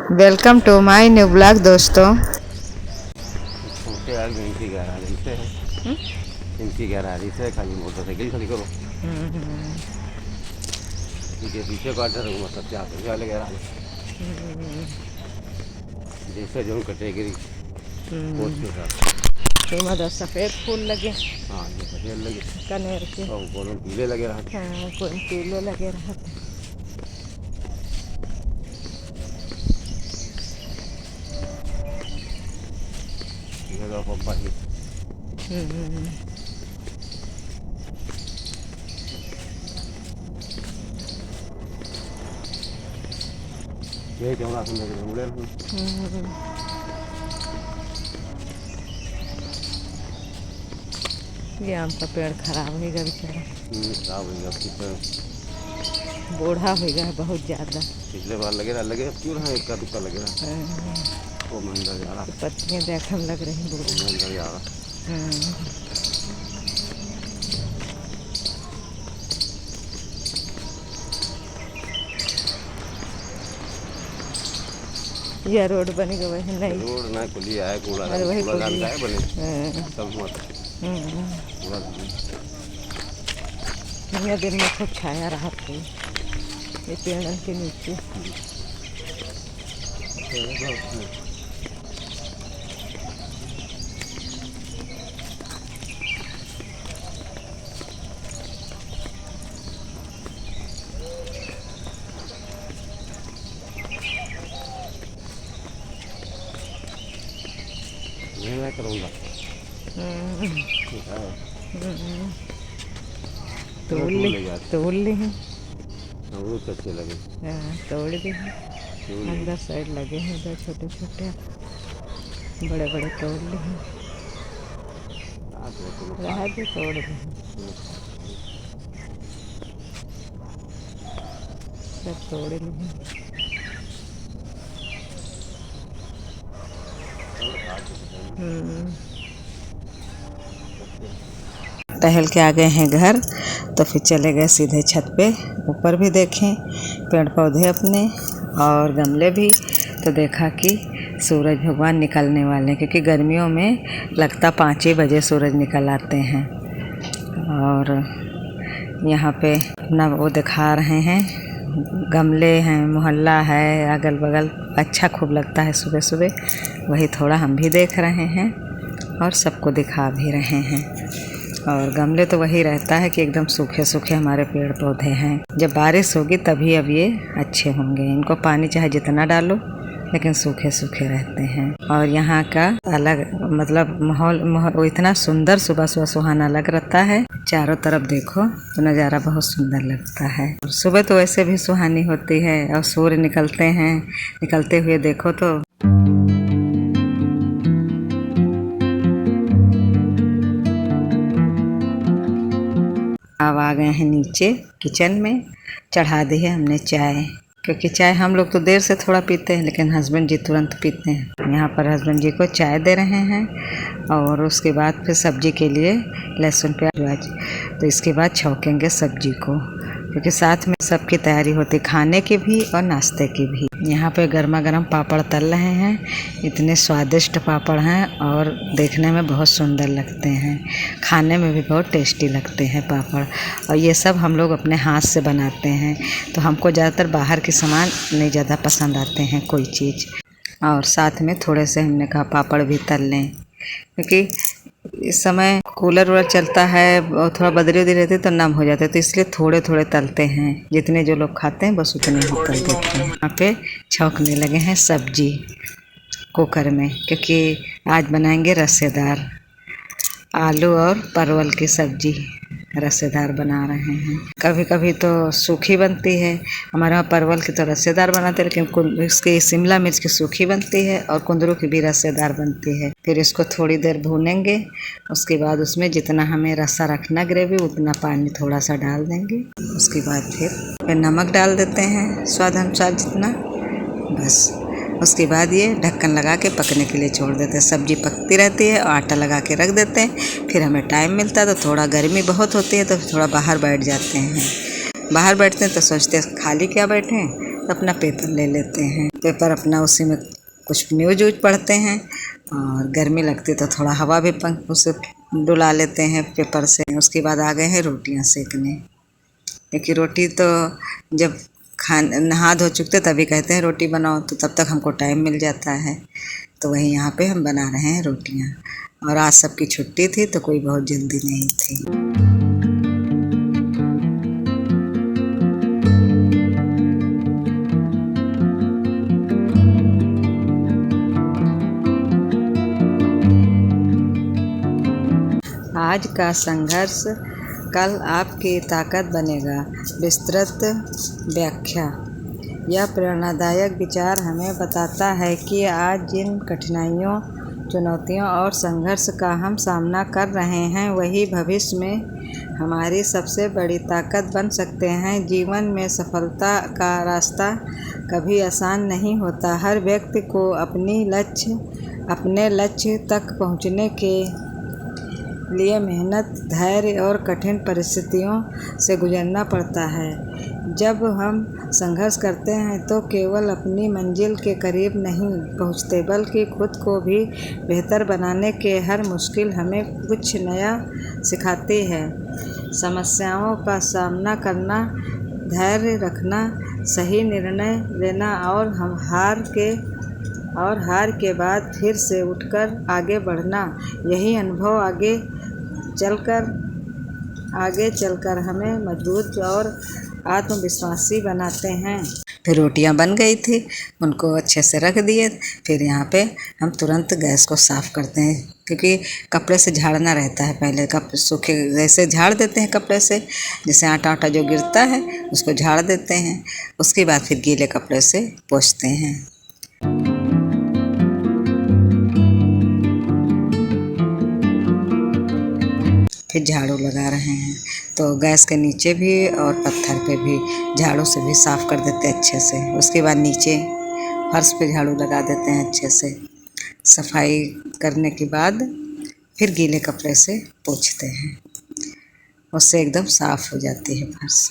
Welcome to my new blog दोस्तों। छोटे यार इनकी गैराज से है, इनकी गैराज से खाली मोटरसाइकिल खड़ी करो। इनके पीछे क्वार्टर है मतलब 4 वाले गैराज जैसे जो कैटेगरी पोस्ट के साथ। इधर सफ़ेद फूल लगे, हाँ ये सफेद लगे कनेर के। और कौन पीले लगे रहा। हाँ, कोई पीले लगे रहते। ये तो पप्पा की ये चौड़ा सुंदर के मुड़े ये आम का पेड़ खराब होगा बेचारा, खराब हो गया। बूढ़ा हो गया बहुत ज़्यादा। पिछले बार लगे अब क्यों रहा एक का दुक्का लगे रहा। वो महंगा जा रहा, पत्तियाँ देखने लग रही बूढ़ा। महंगा जा रहा। यह रोड बनी गई वही नहीं, रोड ना खुली है, कूड़ा वही कूड़ादान का है बने हाँ। सब मत कूड़ादान। यह दिन में खूब छाया रहा था ये पेड़ों के नीचे। मैं करूँगा तोड़ ली हैं। अमरूद अच्छे लगे। हाँ, तोड़ दी हैं। अंदर साइड लगे हैं, इधर छोटे छोटे बड़े बड़े तोड़ ली हैं। रहा भी तोड़ दी हैं, सब तोड़ ली हैं। टहल के आ गए हैं घर, तो फिर चले गए सीधे छत पे। ऊपर भी देखें पेड़ पौधे अपने और गमले भी, तो देखा कि सूरज भगवान निकलने वाले हैं, क्योंकि गर्मियों में लगता 5 ही बजे सूरज निकल आते हैं। और यहाँ पे अपना वो दिखा रहे हैं, गमले हैं, मोहल्ला है अगल बगल, अच्छा खूब लगता है सुबह सुबह। वही थोड़ा हम भी देख रहे हैं और सबको दिखा भी रहे हैं। और गमले तो वही रहता है कि एकदम सूखे सूखे हमारे पेड़ पौधे हैं। जब बारिश होगी तभी अब ये अच्छे होंगे, इनको पानी चाहे जितना डालो लेकिन सूखे सूखे रहते हैं। और यहाँ का अलग मतलब माहौल वो इतना सुंदर सुबह सुबह सुहाना लग रहता है। चारों तरफ देखो तो नज़ारा बहुत सुंदर लगता है। सुबह तो वैसे भी सुहानी होती है, और सूर्य निकलते हैं, निकलते हुए देखो तो अब आ गए हैं नीचे किचन में। चढ़ा दी है हमने चाय, क्योंकि चाय हम लोग तो देर से थोड़ा पीते हैं, लेकिन हस्बैंड जी तुरंत पीते हैं। यहाँ पर हस्बैंड जी को चाय दे रहे हैं, और उसके बाद फिर सब्जी के लिए लहसुन प्याज, तो इसके बाद छौंकेंगे सब्जी को, क्योंकि साथ में सबकी तैयारी होती, खाने की भी और नाश्ते की भी। यहाँ पे गर्मा गर्म पापड़ तल रहे हैं, इतने स्वादिष्ट पापड़ हैं और देखने में बहुत सुंदर लगते हैं, खाने में भी बहुत टेस्टी लगते हैं पापड़। और ये सब हम लोग अपने हाथ से बनाते हैं, तो हमको ज़्यादातर बाहर के सामान नहीं ज़्यादा पसंद आते हैं कोई चीज़। और साथ में थोड़े से हमने कहा पापड़ भी तल लें, क्योंकि इस समय कूलर वूलर चलता है और थोड़ा बदरी उदरी रहती है तो नम हो जाते हैं, तो इसलिए थोड़े थोड़े तलते हैं, जितने जो लोग खाते हैं बस उतने ही तल देते हैं। यहाँ पे छौंकने लगे हैं सब्जी कुकर में, क्योंकि आज बनाएंगे रसेदार आलू और परवल की सब्जी, रसेदार बना रहे हैं। कभी कभी तो सूखी बनती है, हमारे यहाँ परवल की तो रसेदार बनाते हैं, लेकिन इसकी शिमला मिर्च की सूखी बनती है और कुंदरू की भी रसेदार बनती है। फिर इसको थोड़ी देर भूनेंगे, उसके बाद उसमें जितना हमें रसा रखना ग्रेवी उतना पानी थोड़ा सा डाल देंगे। उसके बाद फिर नमक डाल देते हैं स्वाद अनुसार जितना, बस उसके बाद ये ढक्कन लगा के पकने के लिए छोड़ देते हैं। सब्जी पकती रहती है और आटा लगा के रख देते हैं। फिर हमें टाइम मिलता है तो थोड़ा गर्मी बहुत होती है तो थोड़ा बाहर बैठ जाते हैं। बाहर बैठते हैं तो सोचते हैं खाली क्या बैठें, अपना पेपर ले लेते हैं। पेपर अपना उसी में कुछ न्यूज व्यूज पढ़ते हैं, और गर्मी लगती तो थोड़ा हवा भी पंख उसे डुला लेते हैं पेपर से। उसके बाद आ गए हैं रोटियां सेकने, क्योंकि रोटी तो जब नहा धो चुकते तभी कहते हैं रोटी बनाओ, तो तब तक हमको टाइम मिल जाता है। तो वही यहाँ पे हम बना रहे हैं रोटियाँ। और आज सबकी छुट्टी थी तो कोई बहुत जल्दी नहीं थी। आज का संघर्ष कल आपकी ताकत बनेगा। विस्तृत व्याख्या। यह प्रेरणादायक विचार हमें बताता है कि आज जिन कठिनाइयों, चुनौतियों और संघर्ष का हम सामना कर रहे हैं, वही भविष्य में हमारी सबसे बड़ी ताकत बन सकते हैं। जीवन में सफलता का रास्ता कभी आसान नहीं होता। हर व्यक्ति को अपने लक्ष्य तक पहुंचने के लिए मेहनत, धैर्य और कठिन परिस्थितियों से गुजरना पड़ता है। जब हम संघर्ष करते हैं तो केवल अपनी मंजिल के करीब नहीं पहुंचते, बल्कि खुद को भी बेहतर बनाने के हर मुश्किल हमें कुछ नया सिखाती है। समस्याओं का सामना करना, धैर्य रखना, सही निर्णय लेना और हार के बाद फिर से उठकर आगे बढ़ना, यही अनुभव आगे चलकर हमें मजबूत और आत्मविश्वासी बनाते हैं। फिर रोटियां बन गई थी, उनको अच्छे से रख दिए। फिर यहाँ पे हम तुरंत गैस को साफ़ करते हैं, क्योंकि कपड़े से झाड़ना रहता है। पहले कपड़े सूखे जैसे झाड़ देते हैं कपड़े से, जैसे आटा आटा जो गिरता है उसको झाड़ देते हैं। उसके बाद फिर गीले कपड़े से पोंछते हैं। फिर झाड़ू लगा रहे हैं, तो गैस के नीचे भी और पत्थर पे भी झाड़ू से भी साफ़ कर देते हैं अच्छे से। उसके बाद नीचे फर्श पे झाड़ू लगा देते हैं अच्छे से। सफाई करने के बाद फिर गीले कपड़े से पोंछते हैं, उससे एकदम साफ़ हो जाती है फर्श।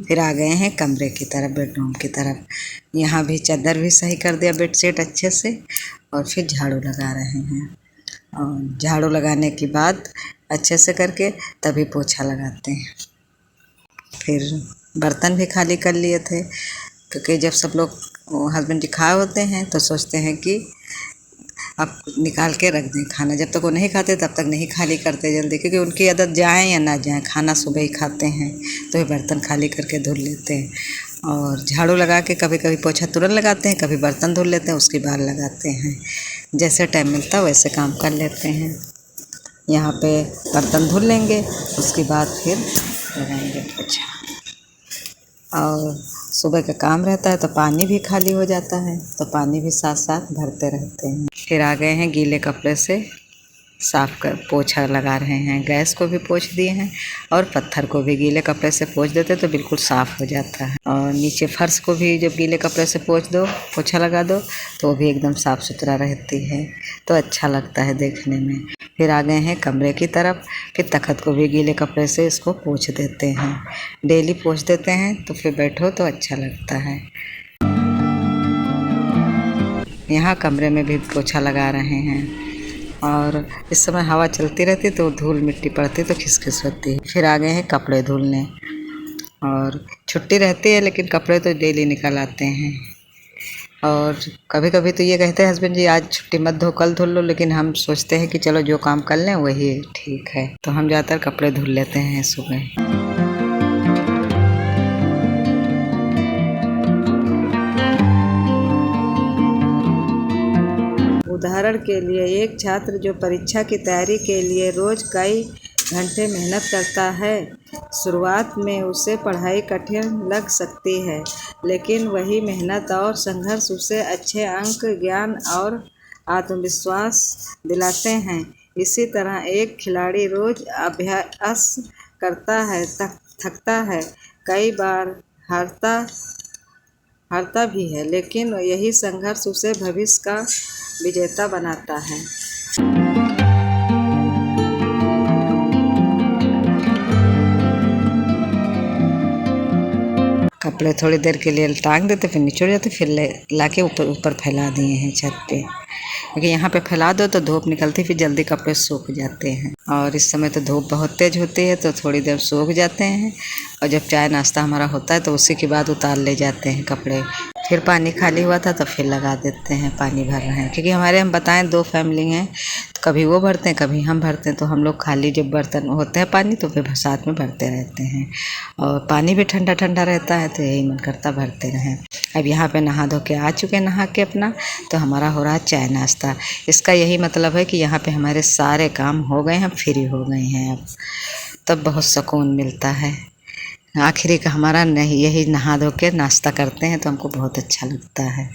फिर आ गए हैं कमरे की तरफ, बेडरूम की तरफ। यहाँ भी चादर भी सही कर दिया, बेडशीट अच्छे से, और फिर झाड़ू लगा रहे हैं। और झाड़ू लगाने के बाद अच्छे से करके तभी पोछा लगाते हैं। फिर बर्तन भी खाली कर लिए थे, क्योंकि जब सब लोग हस्बैंड जी खाए होते हैं तो सोचते हैं कि अब निकाल के रख दें खाना। जब तक वो नहीं खाते तब तक नहीं खाली करते जल्दी, क्योंकि उनकी आदत जाए या ना जाए, खाना सुबह ही खाते हैं, तो ये बर्तन खाली करके धुल लेते हैं। और झाड़ू लगा के कभी कभी पोछा तुरंत लगाते हैं, कभी बर्तन धुल लेते हैं, उसके बाद लगाते हैं। जैसे टाइम मिलता है वैसे काम कर लेते हैं। यहाँ पे बर्तन धुल लेंगे, उसके बाद फिर लगाएंगे पोछा। और सुबह का काम रहता है तो पानी भी खाली हो जाता है, तो पानी भी साथ साथ भरते रहते हैं। फिर आ गए हैं गीले कपड़े से साफ कर पोछा लगा रहे हैं। गैस को भी पोंछ दिए हैं और पत्थर को भी गीले कपड़े से पोंछ देते तो बिल्कुल साफ़ हो जाता है। और नीचे फर्श को भी जब गीले कपड़े से पोछा लगा दो तो वो भी एकदम साफ़ सुथरा रहती है, तो अच्छा लगता है देखने में। फिर आ गए हैं कमरे की तरफ। फिर तख़्त को भी गीले कपड़े से इसको पोंछ देते हैं। डेली पोंछ देते हैं तो फिर बैठो तो अच्छा लगता है। यहाँ कमरे में भी पोछा लगा रहे हैं, और इस समय हवा चलती रहती तो धूल मिट्टी पड़ती तो खिसखिस होती है। फिर आ गए हैं कपड़े धुलने, और छुट्टी रहती है लेकिन कपड़े तो डेली निकल आते हैं। और कभी कभी तो ये कहते हैं हस्बैंड जी आज छुट्टी मत धो, कल धुल लो, लेकिन हम सोचते हैं कि चलो जो काम कर लें वही ठीक है, तो हम ज़्यादातर कपड़े धुल लेते हैं सुबह। उदाहरण के लिए एक छात्र जो परीक्षा की तैयारी के लिए रोज़ कई घंटे मेहनत करता है, शुरुआत में उसे पढ़ाई कठिन लग सकती है, लेकिन वही मेहनत और संघर्ष उसे अच्छे अंक, ज्ञान और आत्मविश्वास दिलाते हैं। इसी तरह एक खिलाड़ी रोज़ अभ्यास करता है, थकता है, कई बार हारता हारता भी है, लेकिन यही संघर्ष उसे भविष्य का विजेता बनाता है। कपड़े थोड़ी देर के लिए टांग देते, फिर निचोड़ जाते, फिर लाके ऊपर फैला दिए हैं छत पे, क्योंकि यहाँ पे फैला दो तो धूप निकलती, फिर जल्दी कपड़े सूख जाते हैं। और इस समय तो धूप बहुत तेज होती है तो थोड़ी देर सूख जाते हैं, और जब चाय नाश्ता हमारा होता है तो उसी के बाद उतार ले जाते हैं कपड़े। फिर पानी खाली हुआ था तो फिर लगा देते हैं, पानी भर रहे हैं, क्योंकि हमारे हम बताएं 2 फैमिली हैं, तो कभी वो भरते हैं कभी हम भरते हैं, तो हम लोग खाली जब बर्तन होते हैं पानी तो फिर साथ में भरते रहते हैं, और पानी भी ठंडा ठंडा रहता है तो यही मन करता भरते रहें। अब यहाँ पे नहा धो के आ चुके, नहा के अपना, तो हमारा हो रहा है चाय नाश्ता। इसका यही मतलब है कि यहाँ पे हमारे सारे काम हो गए हैं, फ्री हो गए हैं अब, तब बहुत सुकून मिलता है। आखिरी का हमारा नहीं यही नहा धो के नाश्ता करते हैं तो हमको बहुत अच्छा लगता है।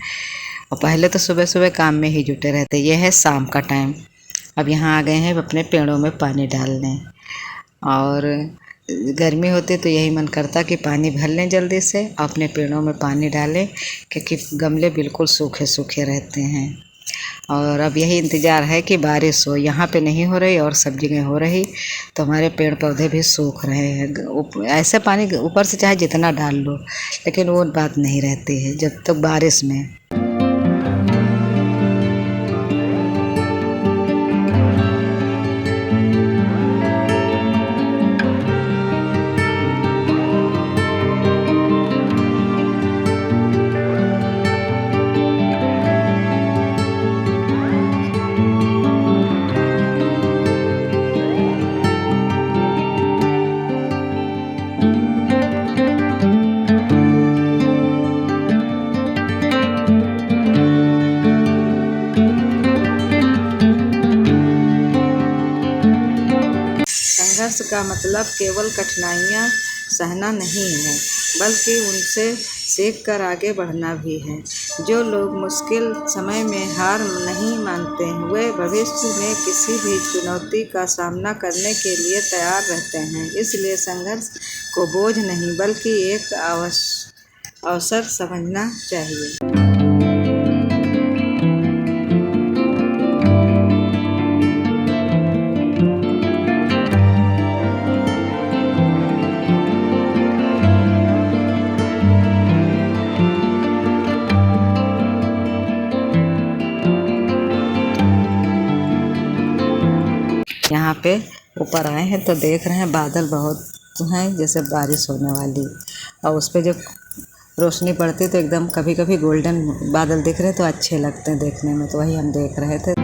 और पहले तो सुबह सुबह काम में ही जुटे रहते, ये है शाम का टाइम। अब यहाँ आ गए हैं अपने पेड़ों में पानी डालने, और गर्मी होती तो यही मन करता कि पानी भर लें जल्दी से, अपने पेड़ों में पानी डालें, क्योंकि गमले बिल्कुल सूखे सूखे रहते हैं। और अब यही इंतज़ार है कि बारिश हो, यहाँ पे नहीं हो रही और सब जगह हो रही, तो हमारे पेड़ पौधे भी सूख रहे हैं। ऐसे पानी ऊपर से चाहे जितना डाल लो, लेकिन वो बात नहीं रहती है जब तक बारिश में। संघर्ष का मतलब केवल कठिनाइयाँ सहना नहीं है, बल्कि उनसे सीख कर आगे बढ़ना भी है। जो लोग मुश्किल समय में हार नहीं मानते हैं, वे भविष्य में किसी भी चुनौती का सामना करने के लिए तैयार रहते हैं। इसलिए संघर्ष को बोझ नहीं बल्कि एक अवसर समझना चाहिए। यहाँ पे ऊपर आए हैं तो देख रहे हैं बादल बहुत हैं, जैसे बारिश होने वाली, और उस पर जब रोशनी पड़ती तो एकदम कभी कभी गोल्डन बादल दिख रहे तो अच्छे लगते हैं देखने में, तो वही हम देख रहे थे।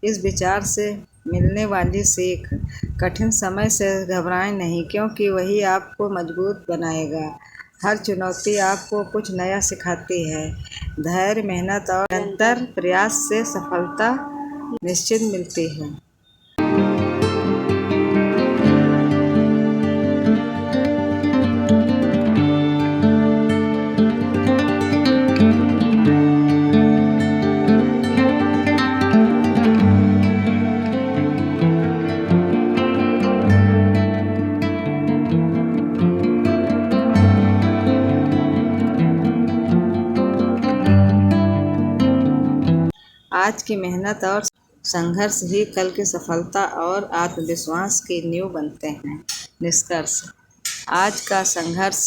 इस विचार से मिलने वाली सीख, कठिन समय से घबराएं नहीं, क्योंकि वही आपको मजबूत बनाएगा। हर चुनौती आपको कुछ नया सिखाती है। धैर्य, मेहनत और निरंतर प्रयास से सफलता निश्चित मिलती है। आज की मेहनत और संघर्ष ही कल की सफलता और आत्मविश्वास की नींव बनते हैं। निष्कर्ष, आज का संघर्ष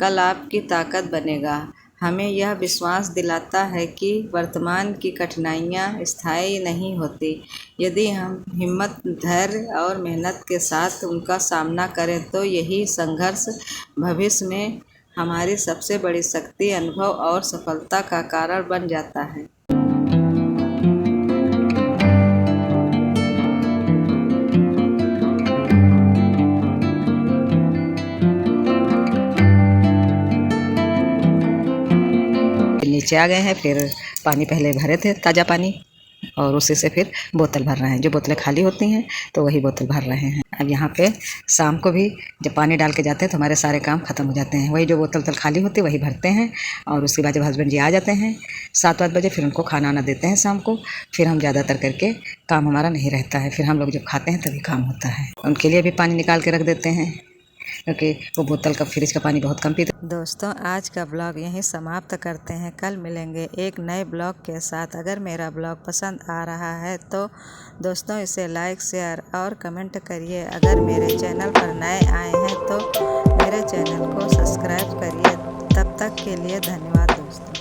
कल आपकी ताकत बनेगा। हमें यह विश्वास दिलाता है कि वर्तमान की कठिनाइयाँ स्थायी नहीं होती। यदि हम हिम्मत, धैर्य और मेहनत के साथ उनका सामना करें तो यही संघर्ष भविष्य में हमारी सबसे बड़ी शक्ति, अनुभव और सफलता का कारण बन जाता है। नीचे आ गए हैं, फिर पानी पहले भरे थे ताज़ा पानी, और उसी से फिर बोतल भर रहे हैं। जो बोतलें खाली होती हैं तो वही बोतल भर रहे हैं। अब यहाँ पे शाम को भी जब पानी डाल के जाते हैं तो हमारे सारे काम ख़त्म हो जाते हैं। वही जो बोतल खाली होती है वही भरते हैं, और उसके बाद जब हस्बैंड जी आ जाते हैं 7-8 बजे, फिर उनको खाना वाना देते हैं शाम को। फिर हम ज़्यादातर करके काम हमारा नहीं रहता है, फिर हम लोग जब खाते हैं तभी काम होता है। उनके लिए भी पानी निकाल के रख देते हैं, क्योंकि वो बोतल का फ्रिज का पानी बहुत कम पीते। दोस्तों, आज का ब्लॉग यहीं समाप्त करते हैं। कल मिलेंगे एक नए ब्लॉग के साथ। अगर मेरा ब्लॉग पसंद आ रहा है तो दोस्तों इसे लाइक, शेयर और कमेंट करिए। अगर मेरे चैनल पर नए आए हैं तो मेरे चैनल को सब्सक्राइब करिए। तब तक के लिए धन्यवाद दोस्तों।